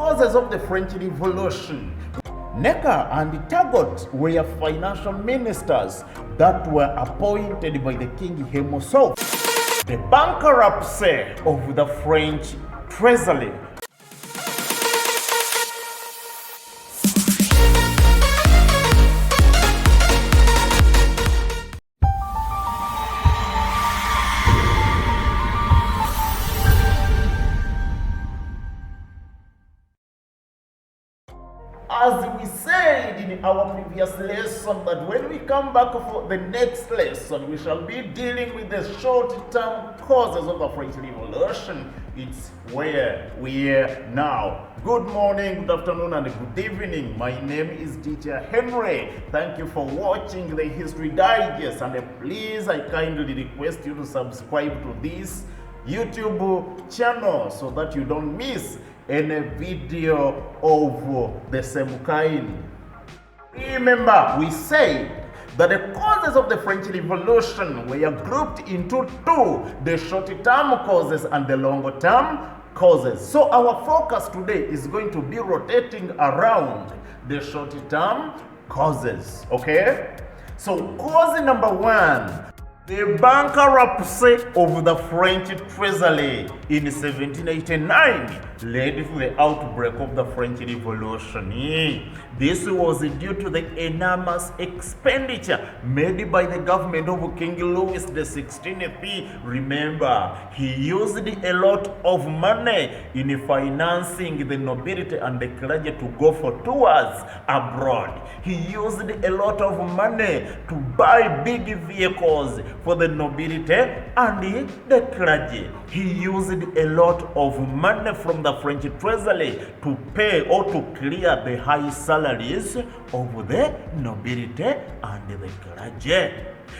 causes of the French Revolution. Necker and Turgot were financial ministers that were appointed by the king himself. The bankruptcy of the French treasury. As we said in our previous lesson, that when we come back for the next lesson, we shall be dealing with the short-term causes of the French Revolution. It's where we are now. Good morning, good afternoon, and good evening. My name is Tr.Henry. Thank you for watching the History Digest, and please, I kindly request you to subscribe to this YouTube channel so that you don't miss any video of the same kind. Remember, we said that the causes of the French Revolution were grouped into two: the short-term causes and the long-term causes. So our focus today is going to be rotating around the short-term causes, okay? So cause number one, the bankruptcy of the French treasury in 1789 led to the outbreak of the French Revolution. This was due to the enormous expenditure made by the government of King Louis XVI. Remember, he used a lot of money in financing the nobility and the clergy to go for tours abroad. He used a lot of money to buy big vehicles for the nobility and the clergy. He used a lot of money from the French treasury to pay or to clear the high salaries of the nobility and the clergy.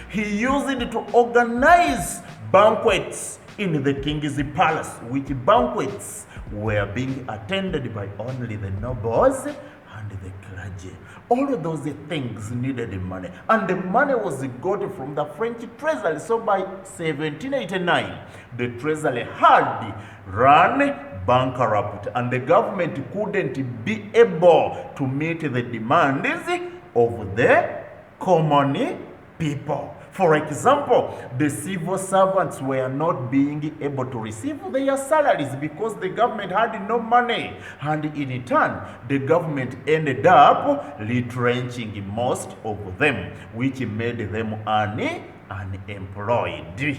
He used it to organize banquets in the king's palace, which banquets were being attended by only the nobles and the clergy. All of those things needed money, and the money was got from the French treasury. So by 1789, the treasury had run bankrupt, and the government couldn't be able to meet the demands of the common people. For example, the civil servants were not being able to receive their salaries because the government had no money. And in turn, the government ended up retrenching most of them, which made them unemployed.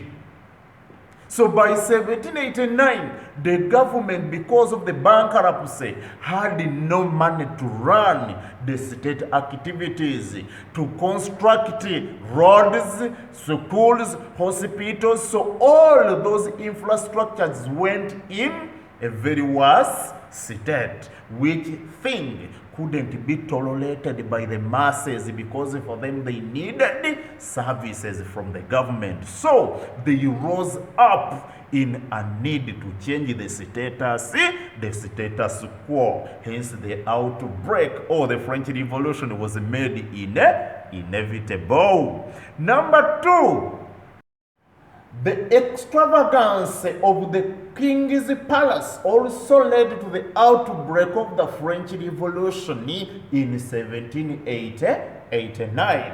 So by 1789, the government, because of the bankruptcy, had no money to run the state activities, to construct roads, schools, hospitals. So all those infrastructures went in a very worse state, which thing couldn't be tolerated by the masses, because for them they needed services from the government. So they rose up in a need to change the status quo. Hence the outbreak or the French Revolution was made inevitable. Number two, the extravagance of the king's palace also led to the outbreak of the French Revolution in 1789.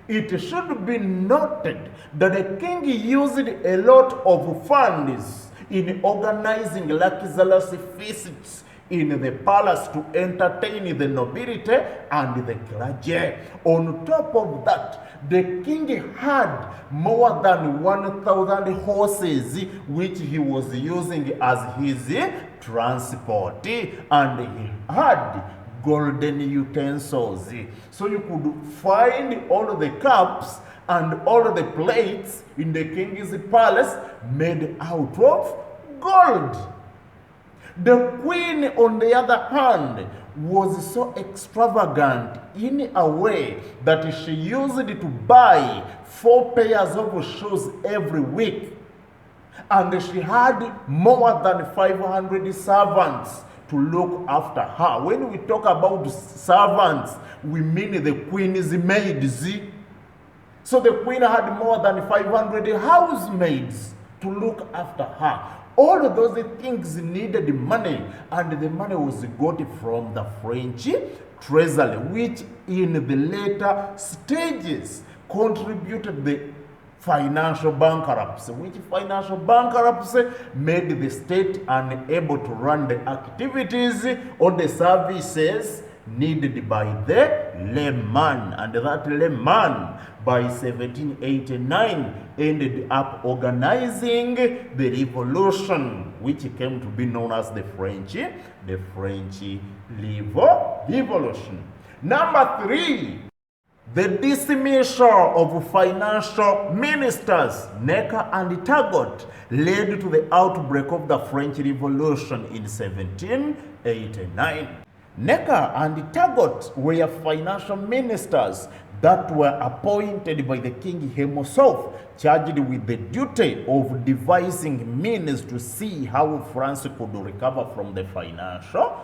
It should be noted that the king used a lot of funds in organizing luxurious feasts in the palace to entertain the nobility and the clergy. On top of that, the king had more than 1,000 horses, which he was using as his transport, and he had golden utensils. So you could find all the cups and all the plates in the king's palace made out of gold. The queen, on the other hand, was so extravagant in a way that she used to buy 4 pairs of shoes every week. And she had more than 500 servants to look after her. When we talk about servants, we mean the queen's maids. So the queen had more than 500 housemaids to look after her. All of those things needed money, and the money was got from the French treasury, which in the later stages contributed the financial bankruptcy, which financial bankruptcy made the state unable to run the activities or the services needed by the layman, and that layman by 1789 ended up organizing the revolution, which came to be known as the French Revolution. Number 3, the dismissal of financial ministers, Necker and Turgot, led to the outbreak of the French Revolution in 1789. Necker and Turgot were financial ministers that were appointed by the king himself, charged with the duty of devising means to see how France could recover from the financial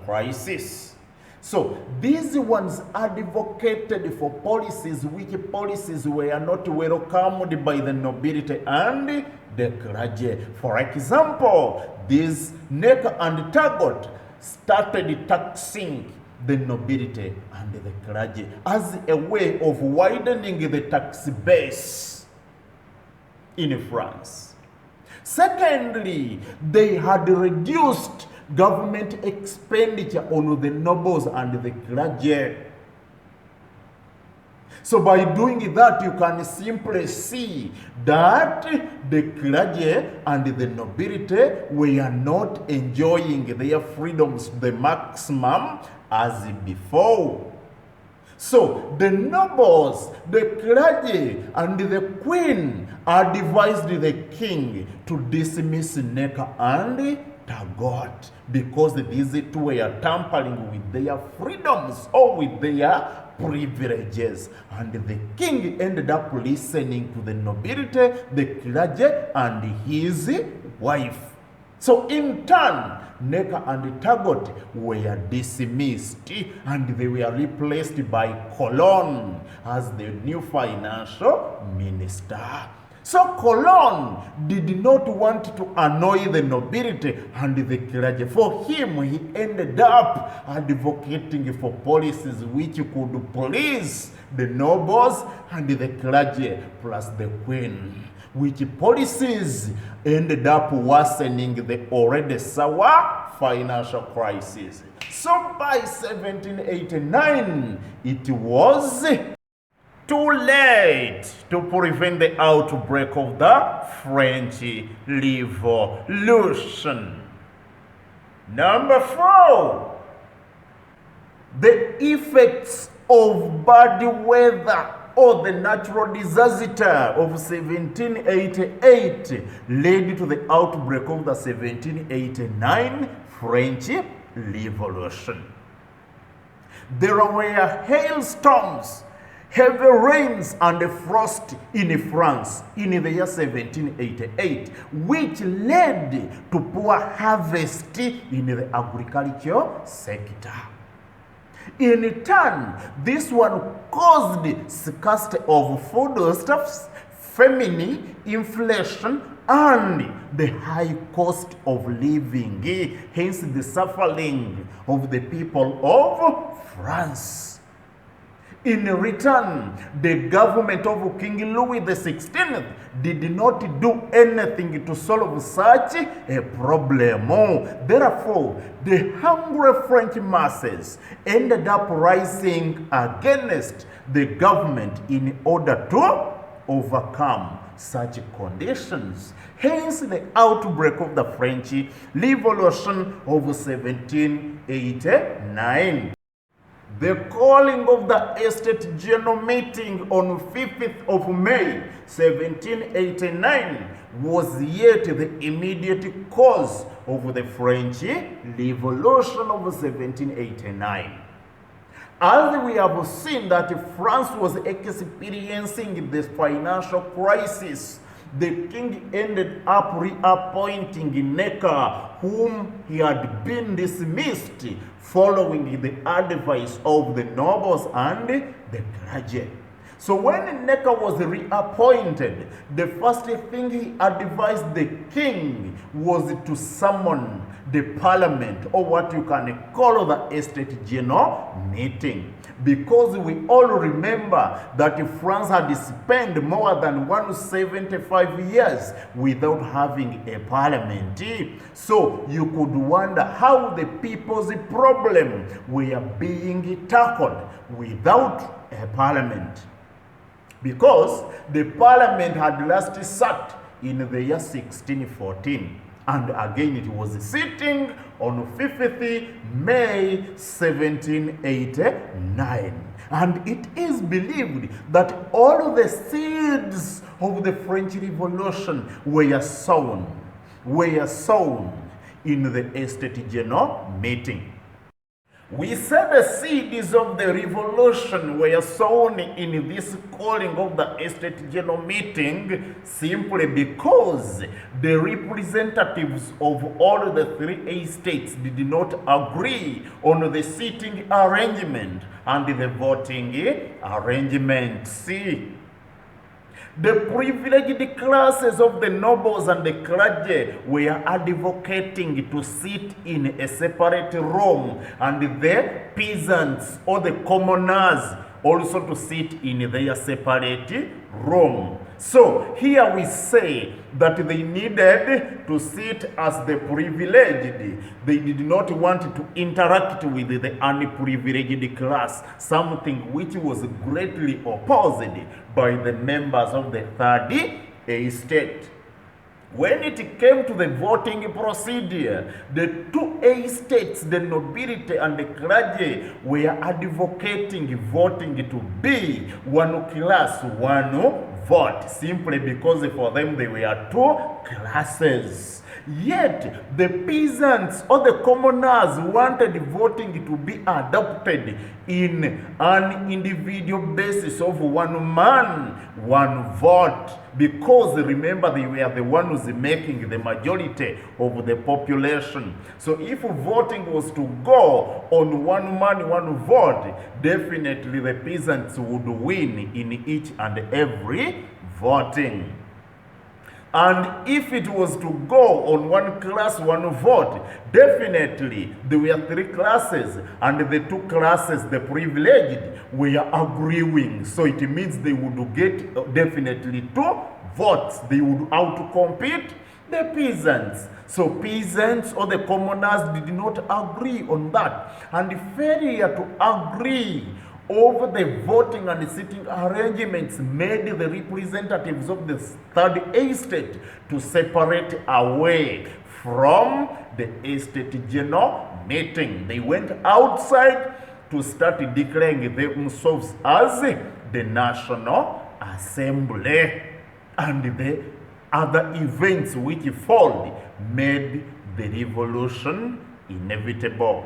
crisis. So these ones advocated for policies which policies were not welcomed by the nobility and the clergy. For example, these Necker and Turgot started taxing the nobility and the clergy as a way of widening the tax base in France. Secondly, they had reduced government expenditure on the nobles and the clergy. So by doing that, you can simply see that the clergy and the nobility were not enjoying their freedoms to the maximum as before. So the nobles, the clergy, and the queen advised the king to dismiss Necker and Turgot, because these two were tampering with their freedoms or with their privileges. And the king ended up listening to the nobility, the clergy, and his wife. So in turn, Necker and Turgot were dismissed, and they were replaced by Cologne as the new financial minister. So Cologne did not want to annoy the nobility and the clergy. For him, he ended up advocating for policies which could please the nobles and the clergy plus the queen, which policies ended up worsening the already sour financial crisis. So by 1789, it was too late to prevent the outbreak of the French Revolution. Number 4, the effects of bad weather or the natural disaster of 1788 led to the outbreak of the 1789 French Revolution. There were hailstorms, heavy rains, and frost in France in the year 1788, which led to poor harvest in the agriculture sector. In turn, this one caused scarcity of foodstuffs, famine, inflation, and the high cost of living, hence the suffering of the people of France. In return, the government of King Louis XVI did not do anything to solve such a problem. Therefore, the hungry French masses ended up rising against the government in order to overcome such conditions. Hence the outbreak of the French Revolution of 1789. The calling of the Estate General Meeting on 5th of May 1789 was yet the immediate cause of the French Revolution of 1789. As we have seen that France was experiencing this financial crisis, the king ended up reappointing Necker, whom he had been dismissed following the advice of the nobles and the clergy. So when Necker was reappointed, the first thing he advised the king was to summon the parliament, or what you can call the estate general meeting. Because we all remember that France had spent more than 175 years without having a parliament. So you could wonder how the people's problem were being tackled without a parliament. Because the parliament had last sat in the year 1614. And again, it was sitting on 5th May 1789. And it is believed that all the seeds of the French Revolution were sown in the Estate General meeting. We say the seeds of the revolution were sown in this calling of the Estate General meeting simply because the representatives of all the 3 estates did not agree on the seating arrangement and the voting arrangement. See, the privileged classes of the nobles and the clergy were advocating to sit in a separate room, and the peasants or the commoners also to sit in their separate room. So here we say that they needed to sit as the privileged. They did not want to interact with the unprivileged class, something which was greatly opposed by the members of the third estate. When it came to the voting procedure, the 2 estates, the nobility and the clergy, were advocating voting to be one class, one vote, simply because for them they were 2 classes. Yet the peasants or the commoners wanted voting to be adopted in an individual basis of one man, one vote, because remember they were the ones making the majority of the population. So if voting was to go on one man, one vote, definitely the peasants would win in each and every voting. And if it was to go on one class, one vote, definitely there were 3 classes, and the 2 classes, the privileged, were agreeing. So it means they would get definitely 2 votes. They would outcompete the peasants. So peasants or the commoners did not agree on that. And failure to agree over the voting and sitting arrangements made the representatives of the third estate to separate away from the Estate General meeting. They went outside to start declaring themselves as the National Assembly. And the other events which followed made the revolution inevitable.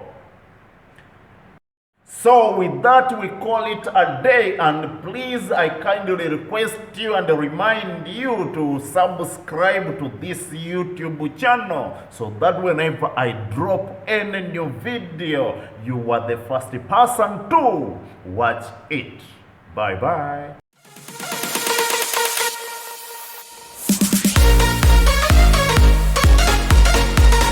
So with that, we call it a day, and please, I kindly request you and remind you to subscribe to this YouTube channel so that whenever I drop any new video, you are the first person to watch it. Bye-bye.